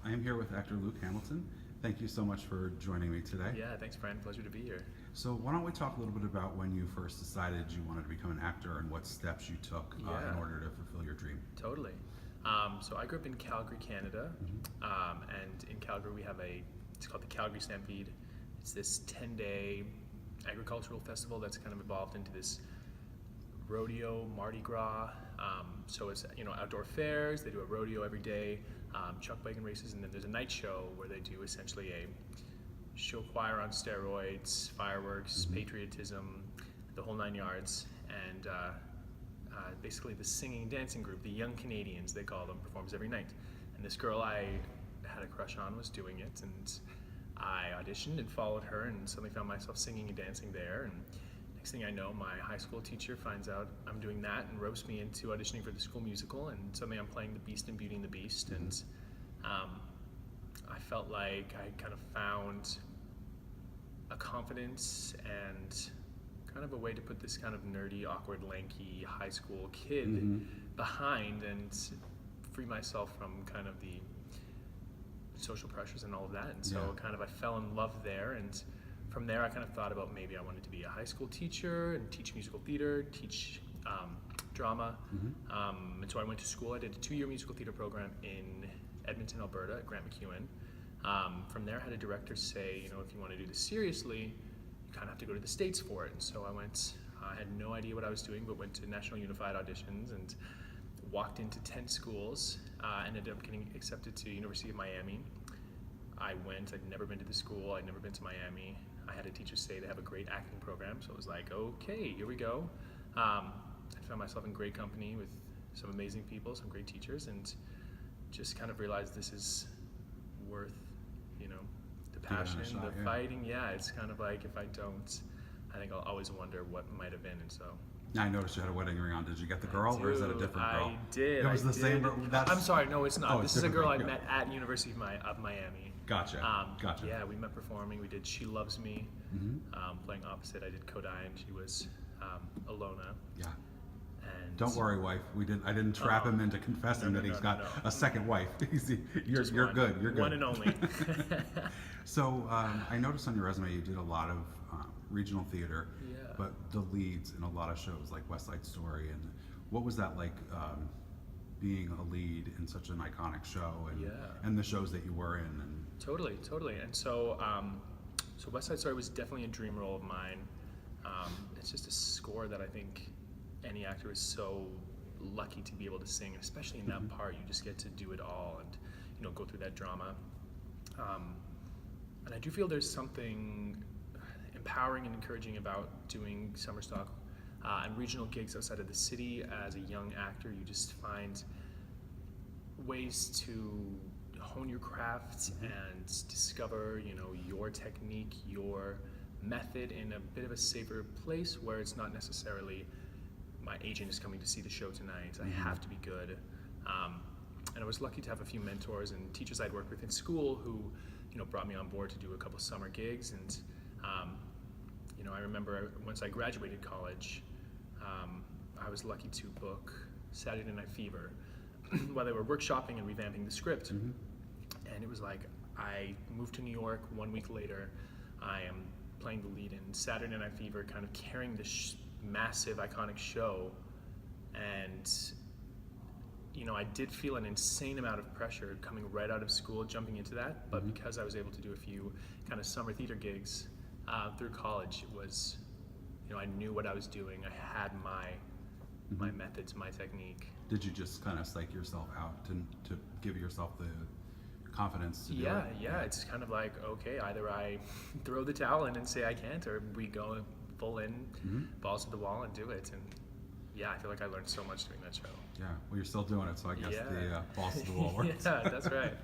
I am here with actor Luke Hamilton. Thank you so much for joining me today. Yeah, thanks, Brian. Pleasure to be here. So, why don't we talk a little bit about when you first decided you wanted to become an actor and what steps you took Yeah. in order to fulfill your dream? Totally. So I grew up in Calgary, Canada, and in Calgary we have it's called the Calgary Stampede. It's this 10-day agricultural festival that's kind of evolved into this rodeo, Mardi Gras. So it's outdoor fairs. They do a rodeo every day, chuck wagon races, and then there's a night show where they do essentially a show choir on steroids, fireworks, patriotism, the whole 9 yards, and basically the singing and dancing group, the Young Canadians they call them, performs every night. And this girl I had a crush on was doing it, and I auditioned and followed her, and suddenly found myself singing and dancing there. And next thing I know, my high school teacher finds out I'm doing that and ropes me into auditioning for the school musical, and suddenly I'm playing the Beast in Beauty and the Beast, and I felt like I kind of found a confidence and kind of a way to put this kind of nerdy, awkward, lanky high school kid behind and free myself from kind of the social pressures and all of that. And so kind of I fell in love there, and from there I kind of thought about maybe I wanted to be a high school teacher and teach musical theater, teach drama. And so I went to school. I did a 2-year musical theater program in Edmonton, Alberta at Grant MacEwan. From there I had a director say, if you want to do this seriously, you kind of have to go to the States for it. And so I went. I had no idea what I was doing, but went to National Unified auditions and walked into 10 schools. Ended up getting accepted to University of Miami. I went. I'd never been to the school. I'd never been to Miami. I had a teacher say they have a great acting program, so it was like, okay, here we go. I found myself in great company with some amazing people, some great teachers, and just kind of realized this is worth, the passion, the fighting. Yeah, it's kind of like if I don't, I think I'll always wonder what might have been, and so. I noticed you had a wedding ring on. Did you get the girl, or is that a different girl? I did. It was the same girl. I'm sorry, no, it's not. Oh, This it's is a girl I different. met at University of Miami. Gotcha. Gotcha. Yeah, we met performing. We did She Loves Me, playing opposite. I did Kodai, and she was Alona. Yeah. And Don't worry, wife. I didn't trap him into confessing that he's got a second wife. You're one. good. You're good. One and only. So I noticed on your resume you did a lot of regional theater, Yeah. but the leads in a lot of shows like West Side Story. And what was that like being a lead in such an iconic show, and the shows that you were in? And Totally. And so, so West Side Story was definitely a dream role of mine. It's just a score that I think any actor is so lucky to be able to sing, and especially in that part, you just get to do it all and go through that drama. And I do feel there's something empowering and encouraging about doing summer stock and regional gigs outside of the city. As a young actor, you just find ways to hone your craft and discover, your technique, your method in a bit of a safer place where it's not necessarily my agent is coming to see the show tonight. I have to be good. And I was lucky to have a few mentors and teachers I'd worked with in school who, brought me on board to do a couple summer gigs. And, I remember once I graduated college, I was lucky to book Saturday Night Fever while they were workshopping and revamping the script. And it was like, I moved to New York 1 week later. I am playing the lead in Saturday Night Fever, kind of carrying this massive, iconic show. And, I did feel an insane amount of pressure coming right out of school, jumping into that. But because I was able to do a few kind of summer theater gigs through college, it was, I knew what I was doing. I had my methods, my technique. did you just kind of psych yourself out to give yourself the confidence to do it? Yeah. It's kind of like, okay, either I throw the towel in and say I can't, or we go full in, balls to the wall and do it. And yeah, I feel like I learned so much doing that show. Yeah, well, you're still doing it, so I guess the balls to the wall works. Yeah, that's right.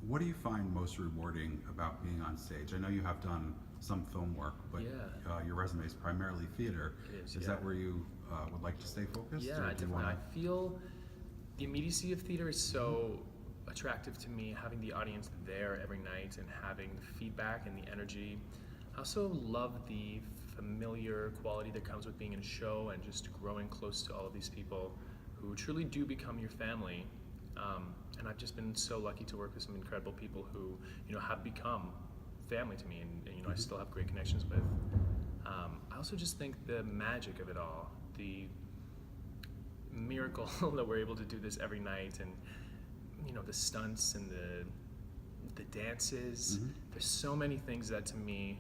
What do you find most rewarding about being on stage? I know you have done some film work, but your resume is primarily theater. It is, Is that where you would like to stay focused? Yeah, or do you definitely. wanna... I feel the immediacy of theater is so attractive to me, having the audience there every night and having the feedback and the energy. I also love the familiar quality that comes with being in a show and just growing close to all of these people who truly do become your family And I've just been so lucky to work with some incredible people who, you know, have become family to me, and you know, I still have great connections with. I also just think the magic of it all, the miracle that we're able to do this every night, and you know, the stunts and the dances. There's so many things that to me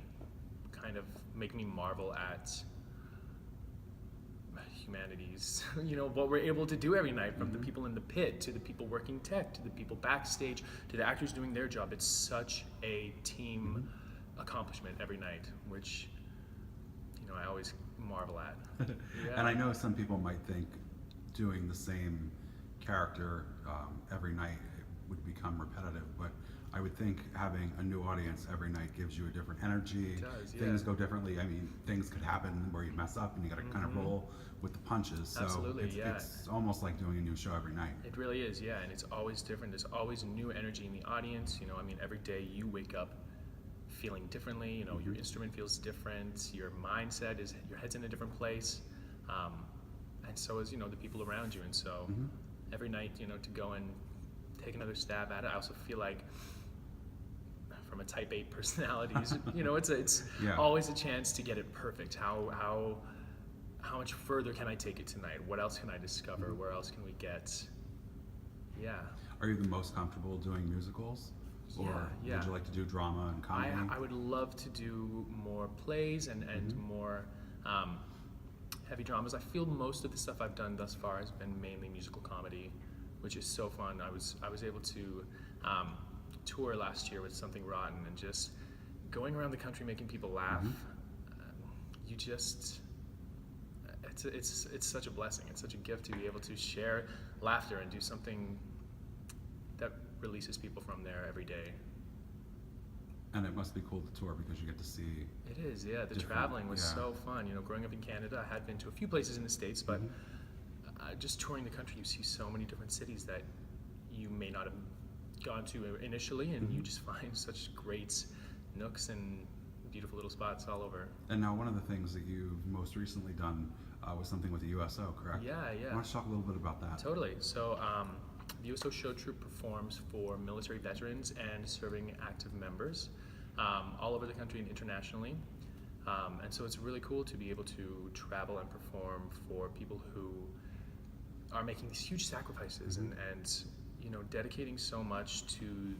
kind of make me marvel at humanity's, you know, what we're able to do every night, from the people in the pit to the people working tech to the people backstage to the actors doing their job. It's such a team accomplishment every night, which, you know, I always marvel at. Yeah. And I know some people might think doing the same character every night would become repetitive, but I would think having a new audience every night gives you a different energy. It does, yeah. Things go differently. I mean, things could happen where you mess up and you got to kind of roll with the punches. So Absolutely, it's almost like doing a new show every night. It really is, yeah, and it's always different. There's always new energy in the audience. You know, I mean, every day you wake up feeling differently. You know, your instrument feels different. Your mindset is, your head's in a different place, and so is, you know, the people around you. And so every night, you know, to go and take another stab at it. I also feel like, from a type 8 personalities, you know, it's always a chance to get it perfect. How much further can I take it tonight? What else can I discover? Where else can we get? Yeah. Are you the most comfortable doing musicals? Or Yeah. would you like to do drama and comedy? I would love to do more plays and more heavy dramas. I feel most of the stuff I've done thus far has been mainly musical comedy, which is so fun. I was able to tour last year with Something Rotten, and just going around the country making people laugh. You just, it's such a blessing. It's such a gift to be able to share laughter and do something that releases people from there every day. And it must be cool to tour because you get to see. It is, yeah. The traveling was so fun. You know, growing up in Canada, I had been to a few places in the States, but just touring the country, you see so many different cities that you may not have gone to initially, and you just find such great nooks and beautiful little spots all over. And now one of the things that you've most recently done was something with the USO, correct? Yeah. Why don't you talk a little bit about that? Totally. So the USO Show Troupe performs for military veterans and serving active members all over the country and internationally. And so it's really cool to be able to travel and perform for people who are making these huge sacrifices and you know, dedicating so much to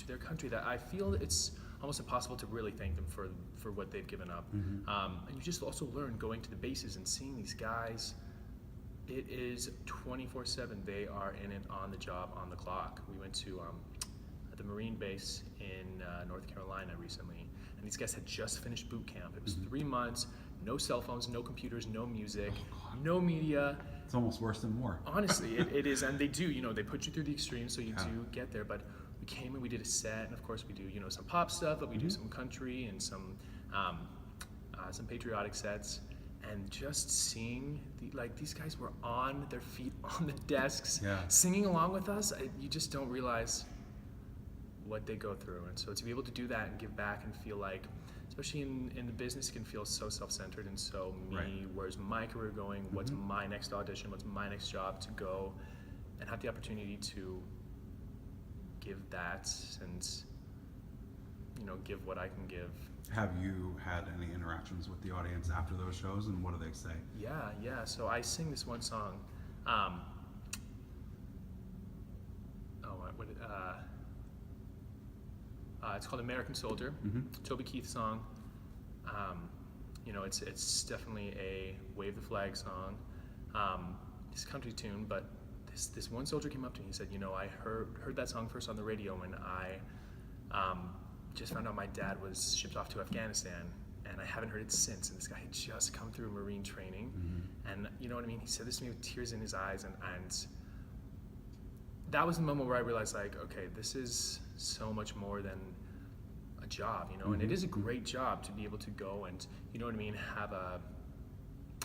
their country that I feel it's almost impossible to really thank them for what they've given up. And you just also learn going to the bases and seeing these guys. It is 24/7. They are in it, on the job, on the clock. We went to the Marine base in North Carolina recently, and these guys had just finished boot camp. It was 3 months, no cell phones, no computers, no music, no media. It's almost worse than war. Honestly, it is, and they do, you know, they put you through the extreme, so you do get there. But we came and we did a set, and of course we do, you know, some pop stuff, but we do some country and some patriotic sets. And just seeing these guys were on their feet on the desks, singing along with us. You just don't realize what they go through, and so to be able to do that and give back and feel like, especially in the business, it can feel so self-centered and so me. Where's my career going? What's my next audition? What's my next job? To go and have the opportunity to give that and, you know, give what I can give. Have you had any interactions with the audience after those shows, and what do they say? Yeah. So I sing this one song. It's called American Soldier. Toby Keith song. You know, it's definitely a wave the flag song. It's a country tune, but this one soldier came up to me and said, you know, I heard that song first on the radio when I just found out my dad was shipped off to Afghanistan, and I haven't heard it since. And this guy had just come through Marine training, and you know what I mean? He said this to me with tears in his eyes, and that was the moment where I realized, like, okay, this is so much more than a job, you know, and it is a great job to be able to go and, you know what I mean, have a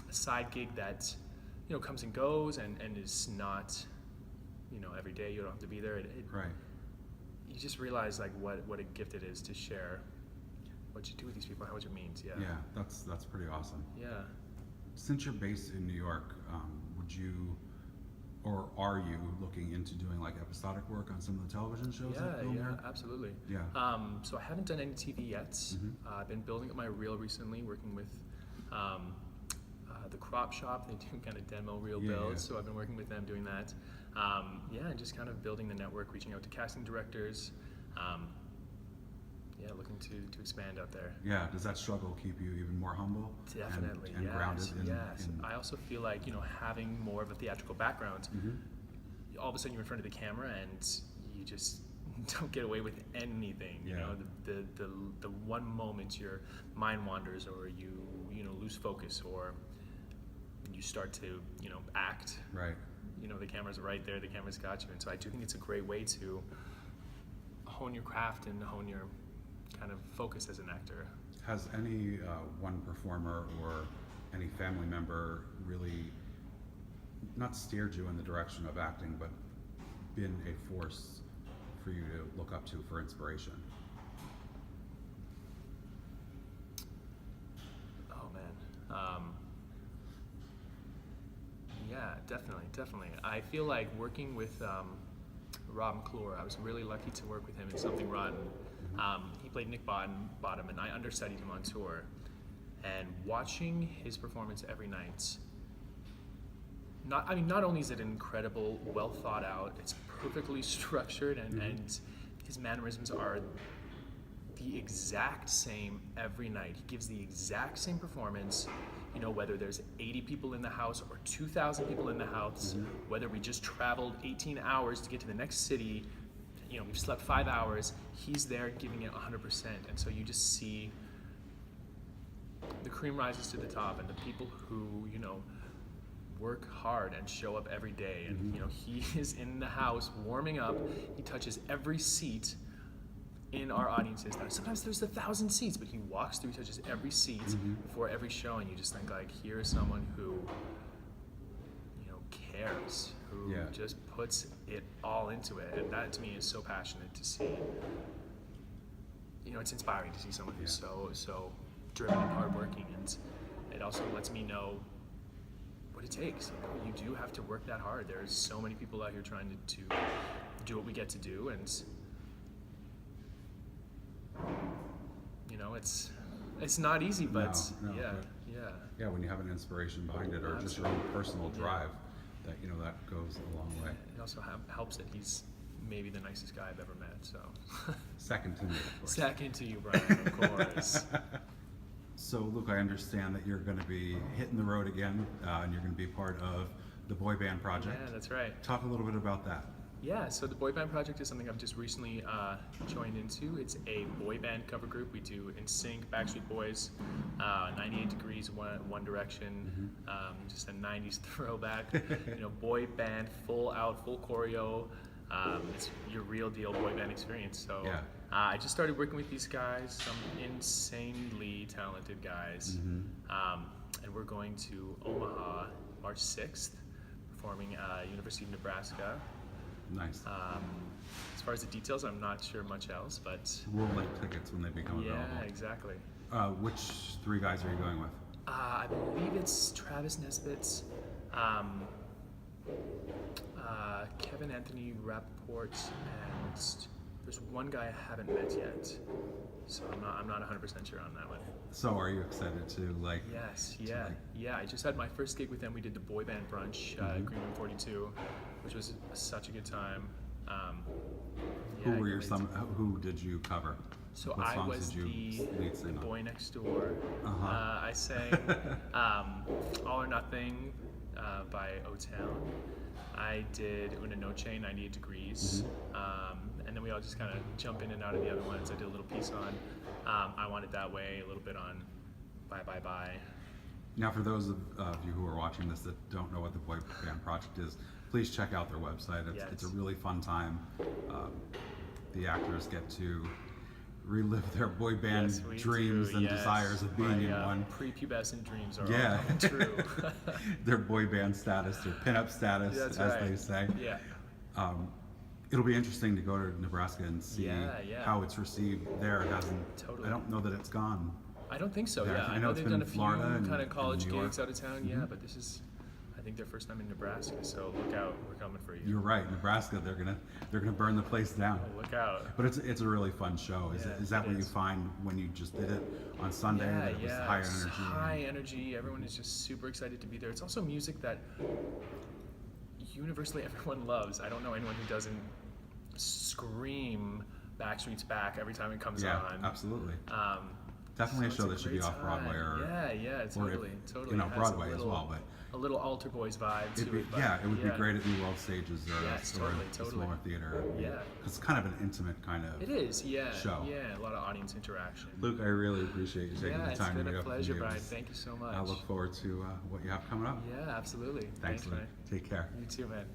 side gig that, you know, comes and goes and is not, you know, every day. You don't have to be there. You just realize, like, what a gift it is to share what you do with these people, how much it means. Yeah, that's pretty awesome. Yeah. Since you're based in New York, would you or are you looking into doing like episodic work on some of the television shows that film here? Absolutely. Yeah. So I haven't done any TV yet. Mhm. I've been building up my reel recently, working with the Crop Shop. They do kind of demo reel Yeah, builds, yeah. so I've been working with them doing that. And just kind of building the network, reaching out to casting directors. Looking to expand out there. Yeah, does that struggle keep you even more humble? Definitely, and yes, grounded in, yes. in I also feel like, having more of a theatrical background, Mhm. all of a sudden you're in front of the camera and you just don't get away with anything. You Yeah. know, the one moment your mind wanders, or you lose focus, or you start to act. Right. The camera's right there. The camera's got you, and so I do think it's a great way to hone your craft and hone your kind of focus as an actor. Has any one performer or any family member really not steered you in the direction of acting, but been a force for you to look up to for inspiration? Oh man. Yeah, definitely. I feel like working with Rob McClure, I was really lucky to work with him in Something Rotten. He played Nick Bottom, and I understudied him on tour. And watching his performance every night, not only is it incredible, well thought out, it's perfectly structured, and his mannerisms are the exact same every night. He gives the exact same performance, whether there's 80 people in the house or 2,000 people in the house, whether we just traveled 18 hours to get to the next city, we've slept 5 hours, he's there giving it 100%. And so you just see the cream rises to the top, and the people who, work hard and show up every day. And, he is in the house warming up. He touches every seat in our audiences. Now, sometimes there's 1,000 seats, but he walks through, touches every seat before every show, and you just think, like, here's someone who, cares, who Yeah. just puts it all into it. And that, to me, is so passionate to see. It's inspiring to see someone who's so driven and hardworking, and it also lets me know what it takes. You do have to work that hard. There's so many people out here trying to do what we get to do, and it's not easy, but No, yeah. Yeah, when you have an inspiration behind it, or just your own personal drive, that that goes a long way. It also helps that he's maybe the nicest guy I've ever met. So Second to me, of course. second to you, Brian, of course. So, Luke, I understand that you're going to be hitting the road again, and you're going to be part of the Boy Band Project. Yeah, that's right. Talk a little bit about that. Yeah, so the Boy Band Project is something I've just recently joined into. It's a boy band cover group. We do NSYNC, Backstreet Boys, 98 Degrees, One Direction, just a 90s throwback. Boy band, full choreo. It's your real deal boy band experience. So Yeah. I just started working with these guys, some insanely talented guys, and we're going to Omaha March 6th, performing University of Nebraska. Nice. As far as the details, I'm not sure much else, but We'll link tickets when they become available. yeah, exactly. Which three guys are you going with? I believe it's Travis Nesbitt, Kevin Anthony Rappaport, and there's one guy I haven't met yet, so I'm not 100% sure on that one. So, are you excited to Yes, yeah. I just had my first gig with them. We did the boy band brunch at Green Room 42, which was such a good time. Who did you cover? So What I songs was did you the lead sing on? boy next door. I sang All or Nothing by O-Town. I did Una Noche, 98 Degrees. And then we all just kind of jump in and out of the other ones. I did a little piece on I Want It That Way, a little bit on Bye Bye Bye. Now, for those of you who are watching this that don't know what the Boy Band Project is, please check out their website. It's a really fun time. The actors get to relive their boy band Yes, we dreams do, and yes. desires of being in My, one. Prepubescent dreams are Yeah. all coming true. Their boy band status, their pinup status, That's as right. they say. Yeah. It'll be interesting to go to Nebraska and see Yeah. how it's received there. It hasn't. Totally. I don't know that it's gone. I don't think so. Yeah, Yeah, I I know know it's they've been done a few Florida and- kind of college and New York. gigs out of town. Yeah, but this is, I think their first time in Nebraska. So look out, we're coming for you. You're right, Nebraska. They're gonna burn the place down. Oh, look out. But it's a really fun show. Is that it what you is. find when you just did it on Sunday? Yeah, that it was yeah. higher It's energy. high energy. Everyone is just super excited to be there. It's also music that universally everyone loves. I don't know anyone who doesn't scream Backstreet's Back every time it comes Yeah, on. absolutely. Um, Definitely so a show it's that should be great off Broadway time. or yeah, or if, totally. you know, It has Broadway a as little, well. But a little Altar Boys vibe to it'd be, it. But it would be great at New World Stages or Yes, or totally, a totally. smaller theater. Yeah. It's kind of an intimate kind of. It is, yeah. Show. Yeah, a lot of audience interaction. Luke, I really appreciate you taking Yeah, the it's time to been meet a up with pleasure, me. Brian. Thank you so much. I look forward to what you have coming up. Yeah, absolutely. Thanks, Luke. man. Take care. You too, man.